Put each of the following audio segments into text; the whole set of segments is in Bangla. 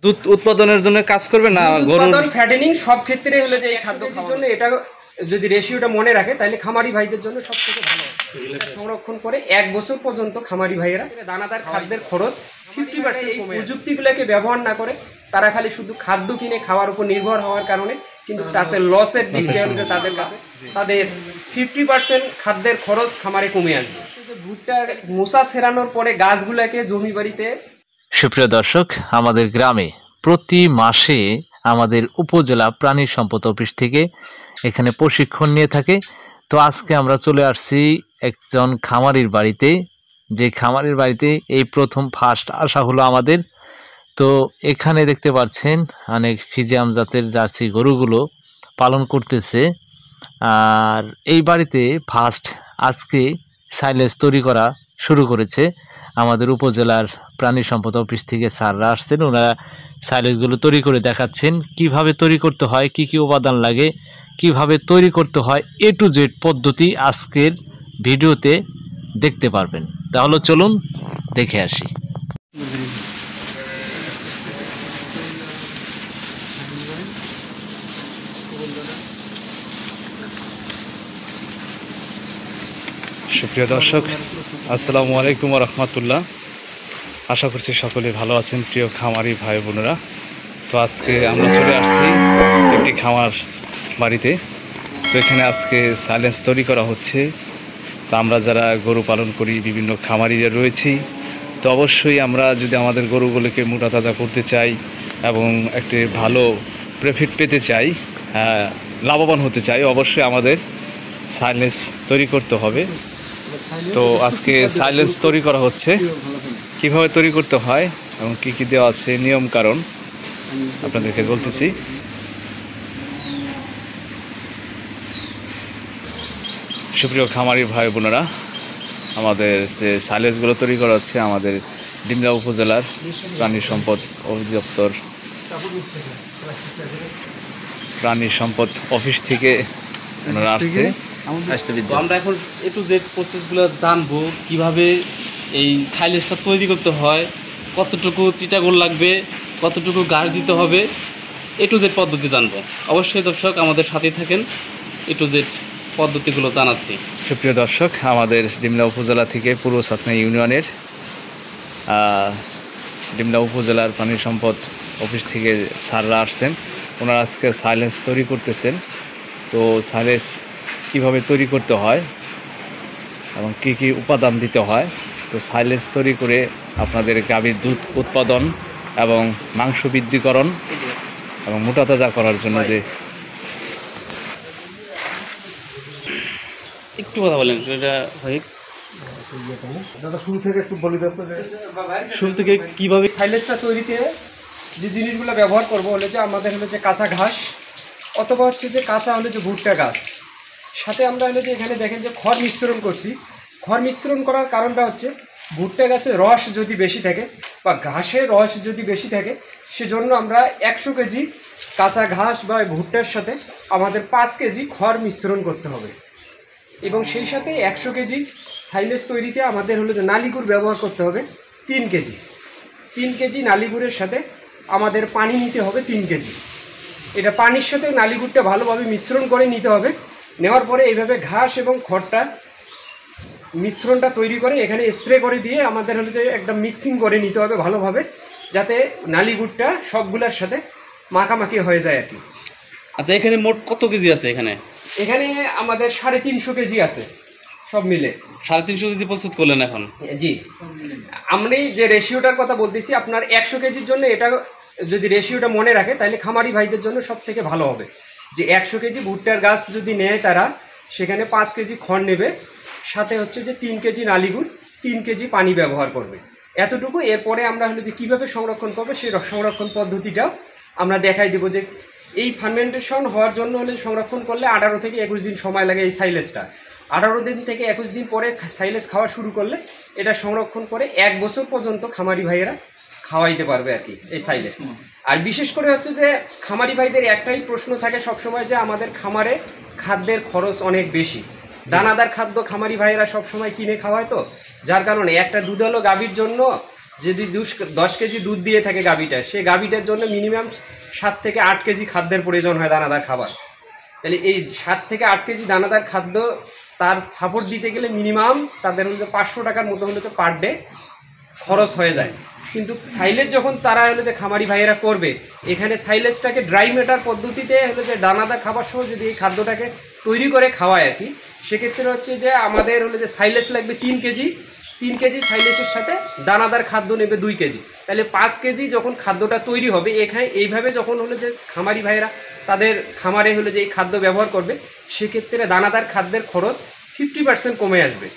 দুধ উৎপাদনের জন্য কাজ করবে না উৎপাদন ফ্যাটেনিং সব ক্ষেত্রে হলে যে এই খাদ্য খাওয়ার জন্য এটা যদি রেশিওটা মনে রাখে তাহলে খামারি ভাইদের জন্য সবথেকে ভালো সংরক্ষণ করে 1 বছর পর্যন্ত খামারি ভাইয়েরা দানাদার খাদ্যের খরচ 50% এই প্রযুক্তিগুলোকে ব্যবহার না করে তারা খালি শুধু খাদ্য কিনে খাওয়ার উপর নির্ভর হওয়ার কারণে কিন্তু তাদের লসের দিকটা হলো যে তাদের কাছে তাদের 50% খাদ্যের খরচ খামারে কমে আসবে। ভুট্টার মোচা ছেড়ানোর পরে গাছগুলোকে জমি বাড়িতে। সুপ্রিয় দর্শক, আমাদের গ্রামে প্রতি মাসে আমাদের উপজেলা প্রাণী সম্পদ অফিস থেকে এখানে প্রশিক্ষণ নিয়ে থাকে। তো আজকে আমরা চলে আসছি একজন খামারির বাড়িতে, যে খামারির বাড়িতে এই প্রথম ফার্স্ট আসা হলো আমাদের। তো এখানে দেখতে পাচ্ছেন অনেক ফিজিয়াম জাতের জার্সি গরুগুলো পালন করতেছে। আর এই বাড়িতে ফার্স্ট আজকে সাইলেজ তৈরি করা শুরু করেছে। আমাদের উপজেলার প্রাণী সম্পদ অফিস থেকে স্যাররা আসছেন, ওনারা সাইলেজগুলো তৈরি করে দেখাচ্ছেন কিভাবে তৈরি করতে হয়, কি কি উপাদান লাগে, কিভাবে তৈরি করতে হয়, A to Z পদ্ধতি আজকের ভিডিওতে দেখতে পারবেন। তাহলে চলুন দেখে আসি। সুপ্রিয় দর্শক, আসসালামু আলাইকুম রহমতুল্লাহ। আশা করছি সকলে ভালো আছেন প্রিয় খামারি ভাই বোনেরা। তো আজকে আমরা চলে আসছি একটি খামার বাড়িতে। তো এখানে আজকে সাইলেন্স তৈরি করা হচ্ছে। তো আমরা যারা গরু পালন করি, বিভিন্ন খামারিরা রয়েছি, তো অবশ্যই আমরা যদি আমাদের গরুগুলোকে মোটা তাজা করতে চাই এবং একটি ভালো প্রফিট পেতে চাই, লাভবান হতে চাই, অবশ্যই আমাদের সাইলেন্স তৈরি করতে হবে। তো আজকে সাইলেন্স তৈরি করা হচ্ছে, কিভাবে তৈরি করতে হয় এবং কি কি দেওয়া আছে নিয়ম কারণ আপনাদেরকে বলতেছি। সুপ্রিয় খামারি ভাই বোনেরা, আমাদের যে সাইলেন্সগুলো তৈরি করা হচ্ছে আমাদের ডিমলা উপজেলার প্রাণী সম্পদ অধিদপ্তর প্রাণী সম্পদ অফিস থেকে ওনারা আসছে। আমরা এখন A to Z প্রসেসগুলো জানবো, কিভাবে এই সাইলেজটা তৈরি করতে হয়, কতটুকু চিটাগোল লাগবে, কতটুকু ঘাস দিতে হবে, A to Z পদ্ধতি জানবো। অবশ্যই দর্শক আমাদের সাথেই থাকেন, A to Z পদ্ধতিগুলো জানাচ্ছি। সুপ্রিয় দর্শক, আমাদের ডিমলা উপজেলা থেকে পূর্ব সাতনা ইউনিয়নের ডিমলা উপজেলার প্রাণী সম্পদ অফিস থেকে স্যাররা আসছেন। ওনারা আজকে সাইলেন্স তৈরি করতেছেন। তো সাইলেন্স কীভাবে তৈরি করতে হয় এবং কী কী উপাদান দিতে হয়, তো সাইলেন্স তৈরি করে আপনাদের গাভীর দুধ উৎপাদন এবং মাংস বৃদ্ধিকরণ এবং মোটা তাজা করার জন্য যে একটু কথা বলেন এটা ভাই, শুরু থেকে কীভাবে সাইলেজটা তৈরিতে যে জিনিসগুলো ব্যবহার করবো হলো যে আমাদের হলো যে কাঁচা ঘাস অথবা হচ্ছে যে কাঁচা হলো যে ভুট্টা গাছ, সাথে আমরা হলো যে এখানে দেখেন যে খড় মিশ্রণ করছি। খড় মিশ্রণ করার কারণটা হচ্ছে ভুট্টা গাছের রস যদি বেশি থাকে বা ঘাসের রস যদি বেশি থাকে, সেজন্য আমরা 100 কেজি কাঁচা ঘাস বা ভুট্টার সাথে আমাদের 5 কেজি খড় মিশ্রণ করতে হবে এবং সেই সাথে 100 কেজি সাইলেজ তৈরিতে আমাদের হলো যে নালিগুড় ব্যবহার করতে হবে 3 কেজি। 3 কেজি নালিগুড়ের সাথে আমাদের পানি নিতে হবে 3 কেজি। এটা পানির সাথে নালিগুড়টা ভালোভাবে মিশ্রণ করে নিতে হবে। নেওয়ার পরে এইভাবে ঘাস এবং খড়টা মিশ্রণটা তৈরি করে এখানে স্প্রে করে দিয়ে আমাদের হলো যে একদম মিক্সিং করে নিতে হবে ভালোভাবে, যাতে নালিগুড়টা সবগুলোর সাথে মাখামাখি হয়ে যায় আর কি। আচ্ছা, এখানে মোট কত কেজি আছে? এখানে আমাদের 350 কেজি আছে সব মিলে। 350 কেজি প্রস্তুত করলেন এখন? জি, আমি যে রেশিওটার কথা বলতেছি আপনার 100 কেজির জন্য এটা যদি রেশিওটা মনে রাখে তাহলে খামারি ভাইদের জন্য সব থেকে ভালো হবে। যে 100 কেজি ভুট্টার গাছ যদি নেয় তারা সেখানে 5 কেজি খড় নেবে, সাথে হচ্ছে যে 3 কেজি নালিগুড়, 3 কেজি পানি ব্যবহার করবে, এতটুকু। এরপরে আমরা হলো যে কীভাবে সংরক্ষণ করবে সেই সংরক্ষণ পদ্ধতিটাও আমরা দেখাই দেবো। যে এই ফার্মেন্টেশন হওয়ার জন্য হলে সংরক্ষণ করলে 18 থেকে 21 দিন সময় লাগে এই সাইলেজটা। 18 দিন থেকে 21 দিন পরে সাইলেজ খাওয়া শুরু করলে এটা সংরক্ষণ করে 1 বছর পর্যন্ত খামারি ভাইয়েরা খাওয়াইতে পারবে আর কি এই সাইলেজ। আর বিশেষ করে হচ্ছে যে খামারি ভাইদের একটাই প্রশ্ন থাকে সবসময় যে আমাদের খামারে খাদ্যের খরচ অনেক বেশি, দানাদার খাদ্য খামারি ভাইয়েরা সবসময় কিনে খাওয়ায়, তো যার কারণে একটা দুধালো গাভীর জন্য যদি 10 কেজি দুধ দিয়ে থাকে গাভীটা, সে গাভীটার জন্য মিনিমাম 7 থেকে 8 কেজি খাদ্যের প্রয়োজন হয়, দানাদার খাবার। তাহলে এই 7 থেকে 8 কেজি দানাদার খাদ্য তার সাপোর্ট দিতে গেলে মিনিমাম তাদের হলো 500 টাকার মতো হলো পার ডে খরচ হয়ে যায়। কিন্তু সাইলেজ যখন তারা হলো যে খামারি ভাইয়েরা করবে, এখানে সাইলেজটাকে ড্রাই ম্যাটার পদ্ধতিতে হলো যে দানাদার খাবার সহ যদি এই খাদ্যটাকে তৈরি করে খাওয়ায় আর কি, সেক্ষেত্রে হচ্ছে যে আমাদের হলো যে সাইলেজ লাগবে 3 কেজি, 3 কেজি সাইলেজের সাথে দানাদার খাদ্য নেবে 2 কেজি, তাহলে 5 কেজি যখন খাদ্যটা তৈরি হবে। এখানে এইভাবে যখন হলো যে খামারি ভাইয়েরা তাদের খামারে হলো যে এই খাদ্য ব্যবহার করবে, সেক্ষেত্রে দানাদার খাদ্যের খরচ 50% কমে আসবে।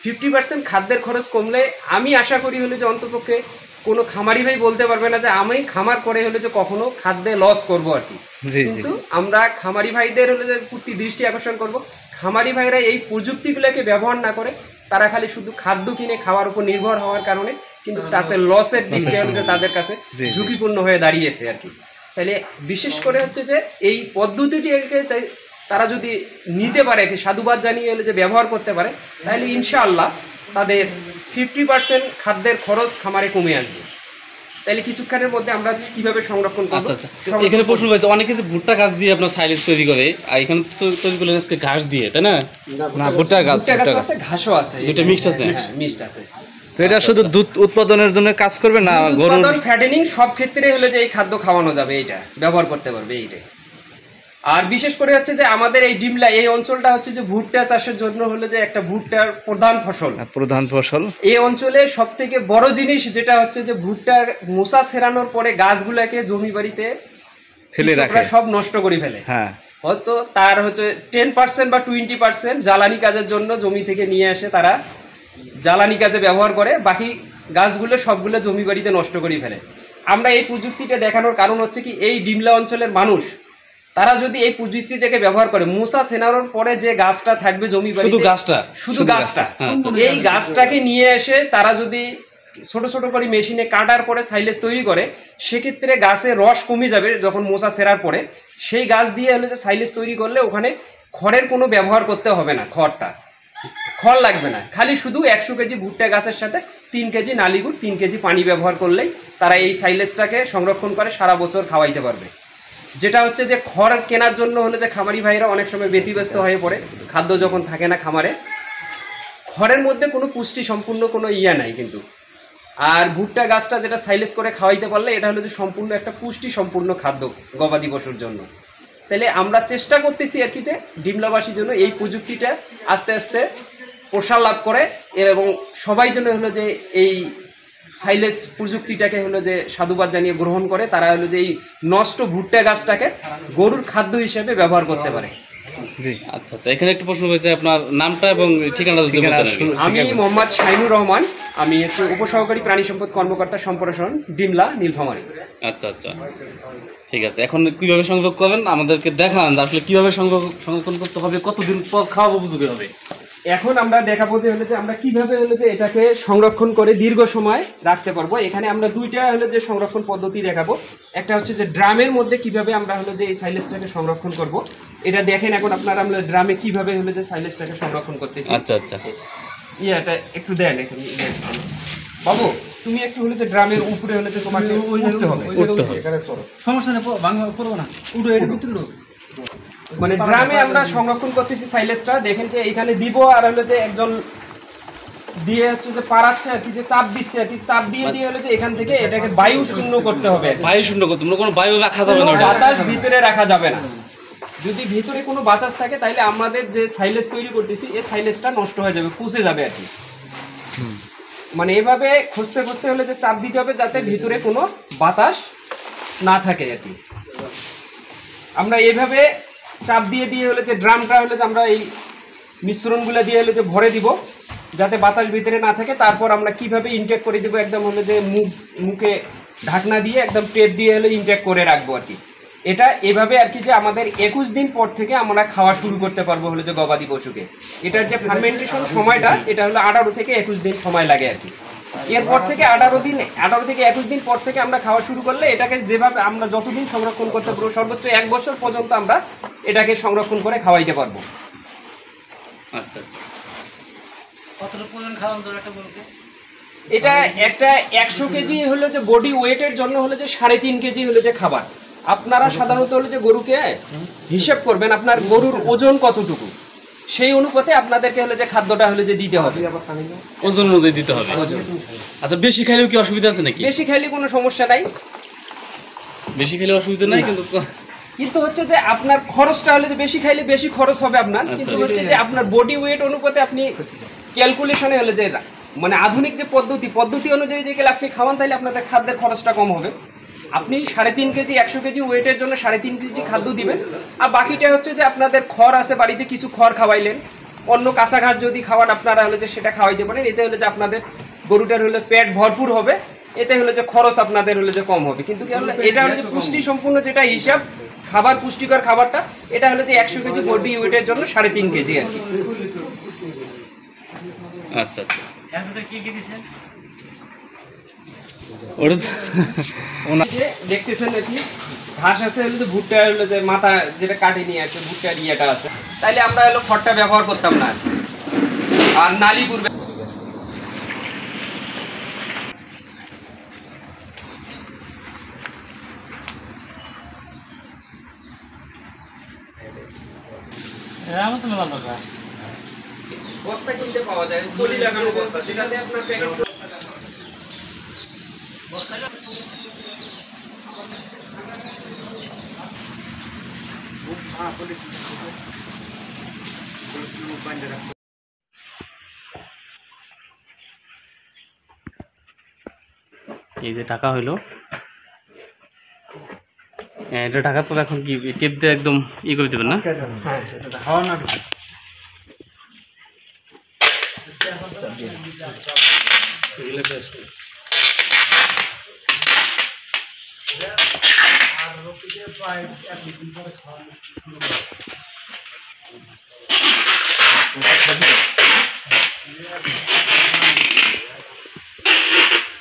50% খাদ্যের খরচ কমলে আমি আশা করি হলো যে অন্তপক্ষে কোনো খামারি ভাই বলতে পারবে না যে আমি খামার করে হলো যে কখনো খাদ্যে লস করব আর কি। কিন্তু আমরা খামারি ভাইদের হলো যে প্রতি দৃষ্টি আকর্ষণ করব, খামারি ভাইরা এই প্রযুক্তিগুলোকে ব্যবহার না করে তারা খালি শুধু খাদ্য কিনে খাওয়ার উপর নির্ভর হওয়ার কারণে কিন্তু তাদের লসের দিকটা হলো যে তাদের কাছে ঝুঁকিপূর্ণ হয়ে দাঁড়িয়েছে আর কি। তাহলে বিশেষ করে হচ্ছে যে এই পদ্ধতিটিকে তারা যদি নিতে পারে, সাধুবাদ জানিয়ে হলে যে ব্যবহার করতে পারে, তাহলে ইনশাআল্লাহ তাদের 50% খাদ্যের খরচ খামারে কমে আসবে। তাহলে কিছুক্ষণের মধ্যে আমরা কিভাবে সংরক্ষণ করব। আচ্ছা, এখানে প্রশ্ন হয়েছে, অনেকে যে ভুট্টা গাছ দিয়ে আপনার সাইলেজ তৈরি করে, আর এখানে তো তৈরি করলেন আজকে ঘাস দিয়ে, তাই না? না, ভুট্টা গাছ আছে, ঘাসও আছে, এটা মিক্সড আছে। হ্যাঁ, মিক্সড আছে। তো এটা শুধু দুধ উৎপাদনের জন্য কাজ করবে না, গরুর উৎপাদন, ফ্যাটেনিং সব ক্ষেত্রে হলে যে এই খাদ্য খাওয়ানো যাবে, এইটা ব্যবহার করতে পারবে এইটাই। আর বিশেষ করে হচ্ছে যে আমাদের এই ডিমলা এই অঞ্চলটা হচ্ছে যে ভুট্টা চাষের জন্য হলো যে একটা ভুট্টার প্রধান ফসল। এই অঞ্চলে সব থেকে বড় জিনিস যেটা হচ্ছে যে ভুট্টার মোচা ছেড়ানোর পরে গাছগুলাকে জমি বাড়িতে ফেলে রাখে, সব নষ্ট করে ফেলে। হ্যাঁ, হয়তো তার হচ্ছে 10% বা 20% জ্বালানি কাজের জন্য জমি থেকে নিয়ে আসে, তারা জ্বালানি কাজে ব্যবহার করে, বাকি গাছগুলো সবগুলো জমি বাড়িতে নষ্ট করে ফেলে। আমরা এই প্রযুক্তিটা দেখানোর কারণ হচ্ছে কি, এই ডিমলা অঞ্চলের মানুষ তারা যদি এই প্রযুক্তিটাকে ব্যবহার করে, মোচা ছেনানোর পরে যে গাছটা থাকবে জমি বাড়িতে, শুধু গাছটা, এই গাছটাকে নিয়ে এসে তারা যদি ছোট ছোট করে মেশিনে কাটার পরে সাইলেজ তৈরি করে, সেক্ষেত্রে গাছের রস কমে যাবে যখন মোচা ছেঁড়ার পরে। সেই গাছ দিয়ে হলে যে সাইলেজ তৈরি করলে ওখানে খড়ের কোনো ব্যবহার করতে হবে না, খড় লাগবে না, খালি শুধু 100 কেজি ভুট্টা গাছের সাথে 3 কেজি নালিগুড়, 3 কেজি পানি ব্যবহার করলেই তারা এই সাইলেজটাকে সংরক্ষণ করে সারা বছর খাওয়াইতে পারবে। যেটা হচ্ছে যে খড় কেনার জন্য হলে যে খামারি ভাইরা অনেক সময় ব্যতিব্যস্ত হয়ে পড়ে, খাদ্য যখন থাকে না খামারে, খড়ের মধ্যে কোনো পুষ্টি সম্পূর্ণ কোনো নাই কিন্তু। আর ভুট্টা গাছটা যেটা সাইলেজ করে খাওয়াইতে পারলে এটা হলো যে সম্পূর্ণ একটা পুষ্টি সম্পূর্ণ খাদ্য গবাদি পশুর জন্য। তাহলে আমরা চেষ্টা করতেছি আর কি যে ডিমলাবাসীর জন্য এই প্রযুক্তিটা আস্তে আস্তে প্রসার লাভ করে, এবং সবাই জন্য হলো যে এই সাইলেজ প্রযুক্তিটাকে হলো যে সাধুবাদ জানিয়ে গ্রহণ করে, তারা হলো যে এই নষ্ট ভুট্টা গাছটাকে গরুর খাদ্য হিসেবে ব্যবহার করতে পারে। জি, আচ্ছা, এখানে একটা প্রশ্ন হয়েছে, আপনার নামটা এবং ঠিকানা যদি বলতেন। আমি মোহাম্মদ শাহিনুর রহমান, আমি হচ্ছে উপসহকারী প্রাণী সম্পদ কর্মকর্তা সম্প্রসারণ, ডিমলা, নীলফামারী। আচ্ছা, ঠিক আছে। এখন কিভাবে সংগ্রহ করবেন আমাদেরকে দেখান, আসলে কিভাবে সংরক্ষণ করতে হবে, কতদিন পর খাওয়াবো উপযোগী হবে। এখন আমরা দেখাবো যে হলো যে আমরা কিভাবে হলো যে এটাকে সংরক্ষণ করে দীর্ঘ সময় রাখতে পারবো। এখানে আমরা দুইটা হলো যে সংরক্ষণ পদ্ধতি দেখাবো। একটা হচ্ছে যে ড্রামের মধ্যে কিভাবে আমরা হলো যে এই সাইলেজটাকে সংরক্ষণ করব, এটা দেখেন। এখন আপনারা আমরা ড্রামে কিভাবে হলো যে সাইলেজটাকে সংরক্ষণ করতেছি। আচ্ছা, এটা একটু দেন এখানে বাবু, তুমি একটু হলো যে ড্রামের উপরে হলো যে তোমাকে উঠতে হবে। সমস্যা নেই, করবো না, উঠো, এটা ভিতরে মানে ড্রামে আমরা সংরক্ষণ করতেছি সাইলেজটা। দেখেন যে এখানে দিব, আর হলো যে একজন দিয়ে হচ্ছে যে পারাচ্ছে আর কি, যে চাপ দিচ্ছে আর কি, চাপ দিয়ে হলো যে এখান থেকে এটাকে বায়ু শূন্য করতে হবে। বায়ু শূন্য করতে কোনো বায়ু রাখা যাবে না, বাতাস ভিতরে রাখা যাবে না। যদি ভিতরে কোনো বাতাস থাকে তাহলে আমাদের যে সাইলেজ তৈরি করতেছি এই সাইলেজটা নষ্ট হয়ে যাবে, পুষে যাবে আর কি। মানে এভাবে খুঁজতে খুঁজতে হলে যে চাপ দিতে হবে যাতে ভিতরে কোনো বাতাস না থাকে আর কি। আমরা এইভাবে চাপ দিয়ে হলে যে ড্রামটা হলে যে আমরা এই মিশ্রণগুলো দিয়ে হলে যে ভরে দিব যাতে বাতাস ভিতরে না থাকে। তারপর আমরা কিভাবে ইনটেক করে দিব, একদম হলে যে মুখে ঢাকনা দিয়ে একদম টেপ দিয়ে হলে ইনটেক করে রাখবো আর কি। এটা এভাবে আর কি যে আমাদের 21 দিন পর থেকে আমরা খাওয়া শুরু করতে পারবো হলে যে গবাদি পশুকে। এটার যে ফার্মেন্টেশন সময়টা এটা হলো 18 থেকে 21 দিন সময় লাগে আর কি। এরপর থেকে 18 থেকে 21 দিন পর থেকে আমরা খাওয়া শুরু করলে এটাকে যেভাবে আমরা যতদিন সংরক্ষণ করতে পারবো, সর্বোচ্চ 1 বছর পর্যন্ত আমরা এটাকে সংরক্ষণ করে খাওয়াইতে পারবো। আচ্ছা, কতটা পরিমাণ খাওয়ানো যাবে একটা বলতে? এটা একটা 100 কেজি হলো যে বডি ওয়েটের জন্য হলো যে 3.5 কেজি হলো যে খাবার। আপনারা সাধারণত হলো যে গরুকে হিসাব করবেন আপনার গরুর ওজন কতটুকু, সেই অনুপাতে আপনাদেরকে হলো যে খাদ্যটা হলো যে দিতে হবে, ওজন অনুযায়ী দিতে হবে। আচ্ছা, বেশি খাইলেও কি অসুবিধা আছে নাকি? বেশি খাইলে কোনো সমস্যা নাই, বেশি খাইলে অসুবিধা নাই, কিন্তু হচ্ছে যে আপনার খরচটা হলে যে বেশি খাইলে বেশি খরচ হবে আপনার, কিন্তু হচ্ছে যে আপনার বডি ওয়েট অনুপাতে আপনি ক্যালকুলেশনে হলে যে মানে আধুনিক যে পদ্ধতি অনুযায়ী যে আপনি খাওয়ান, তাহলে আপনাদের খাদ্যের খরচটা কম হবে। আপনি 3.5 কেজি 100 কেজি ওয়েটের জন্য 3.5 কেজি খাদ্য দিবেন, আর বাকিটা হচ্ছে যে আপনাদের খড় আছে বাড়িতে, কিছু খড় খাওয়াইলেন, অন্য কাঁচা ঘাস যদি খাওয়ান আপনারা হলে যে সেটা খাওয়াইতে পারেন। এতে হলে যে আপনাদের গরুটার হলে পেট ভরপুর হবে, এতে হলে যে খরচ আপনাদের হলে যে কম হবে। কিন্তু কি হলো, এটা হলো যে পুষ্টি সম্পূর্ণ যেটা হিসাব খাবার, পুষ্টিকর খাবারটা, এটা হলো যে 100 কেজি বডি ওয়েটের জন্য 3.5 কেজি আর কি। আচ্ছা আচ্ছা, দেখতেছেন নাকি ঘাস আছে হলো যে ভুট্টা হলো যে মাথা যেটা কাটে নিয়ে আসে, ভুট্টার ইয়েটা আছে, তাইলে আমরা হলো খড়টা ব্যবহার করতাম না। আর নালি গুড় বস্তা কিনতে পাওয়া যায়, পলি লাগানো বস্তা, সেটাতে আপনার প্যাকেট এই যে টাকা হইলো, এটা টাকার পর এখন কি টেপ দিয়ে একদম ই করে দেবেন না?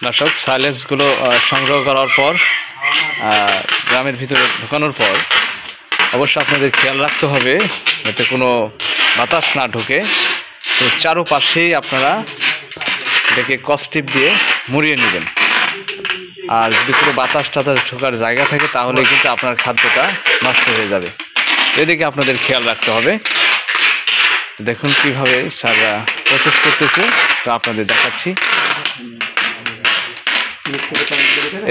দর্শক, সাইলেন্সগুলো সংগ্রহ করার পর গ্রামের ভিতরে ঢোকানোর পর অবশ্যই আপনাদের খেয়াল রাখতে হবে যাতে কোনো বাতাস না ঢোকে। তো চারোপাশেই আপনারা এটাকে কস্টিপ দিয়ে মুড়িয়ে নেবেন, আর যদি কোনো বাতাস টাতাস ঢোকার জায়গা থাকে তাহলে কিন্তু আপনার খাদ্যটা নষ্ট হয়ে যাবে। এদিকে আপনাদের খেয়াল রাখতে হবে। দেখুন কিভাবে স্যাররা প্রসেস করতেছে, তো আপনাদের দেখাচ্ছি।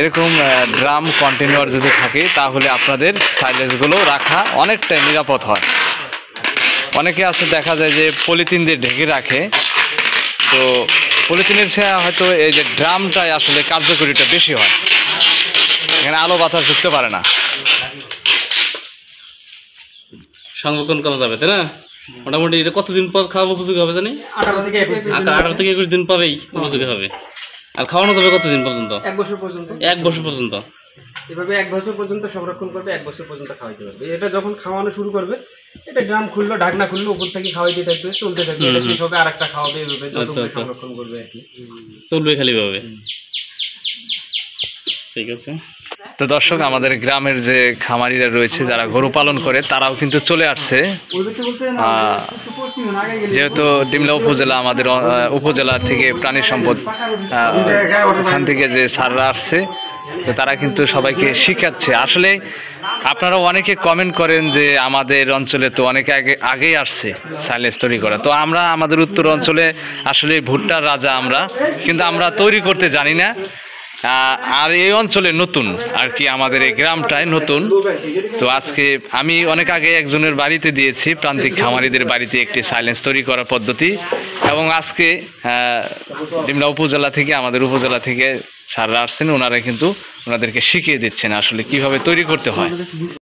এরকম ড্রাম কন্টেনার যদি থাকে তাহলে আপনাদের সাইলেন্সগুলো রাখা অনেকটাই নিরাপদ হয়। অনেকে আছে দেখা যায় যে পলিথিন দিয়ে ঢেকে রাখে, তো পলিথিনের চেয়ে হয়তো এই যে ড্রামটাই আসলে কার্যকরিতা বেশি হয়, এখানে আলো বাতাস ঢুকতে পারে না, সংরক্ষণ করা যাবে, তাই না? মোটামুটি এটা কতদিন পর খাওয়াবো উপযোগী হবে জানি? 18 থেকে 21 দিন। 18 থেকে 21 দিন পরেই উপযোগী হবে। আর খাওয়ানো যাবে কতদিন পর্যন্ত? 1 বছর পর্যন্ত। 1 বছর পর্যন্ত এভাবে 1 বছর পর্যন্ত সংরক্ষণ করবে, 1 বছর পর্যন্ত খাওয়াইতে পারবে। এটা যখন খাওয়ানো শুরু করবে, এটা ড্রাম খুললো, ঢাকনা খুললো, উপর থেকে খাওয়াইতে থাকবে, চলতে থাকবে, এটা শেষ হবে আরেকটা খাওয়াবে, এভাবে যতক্ষণ সংরক্ষণ করবে আর কি, চলবে খালি ভাবে। ঠিক আছে। তো দর্শক, আমাদের গ্রামের যে খামারিরা রয়েছে যারা গরু পালন করে তারাও কিন্তু চলে আসছে। যেহেতু ডিমলা উপজেলা আমাদের উপজেলা থেকে প্রাণী সম্পদ ওখান থেকে যে স্যাররা আসছে, তো তারা কিন্তু সবাইকে শিখাচ্ছে। আসলে আপনারা অনেকে কমেন্ট করেন যে আমাদের অঞ্চলে তো অনেকে আগেই আসছে সাইলেন্স তৈরি করা, তো আমরা আমাদের উত্তর অঞ্চলে আসলে ভুট্টার রাজা আমরা, কিন্তু আমরা তৈরি করতে জানি না। আর এই অঞ্চলে নতুন আর কি, আমাদের এই গ্রামটায় নতুন। তো আজকে আমি অনেক আগে একজনের বাড়িতে দিয়েছি, প্রান্তিক খামারিদের বাড়িতে একটি সাইলেন্স তৈরি করার পদ্ধতি, এবং আজকে ডিমলা উপজেলা থেকে আমাদের উপজেলা থেকে স্যাররা আসছেন, ওনারা কিন্তু ওনাদেরকে শিখিয়ে দিচ্ছেন আসলে কিভাবে তৈরি করতে হয়।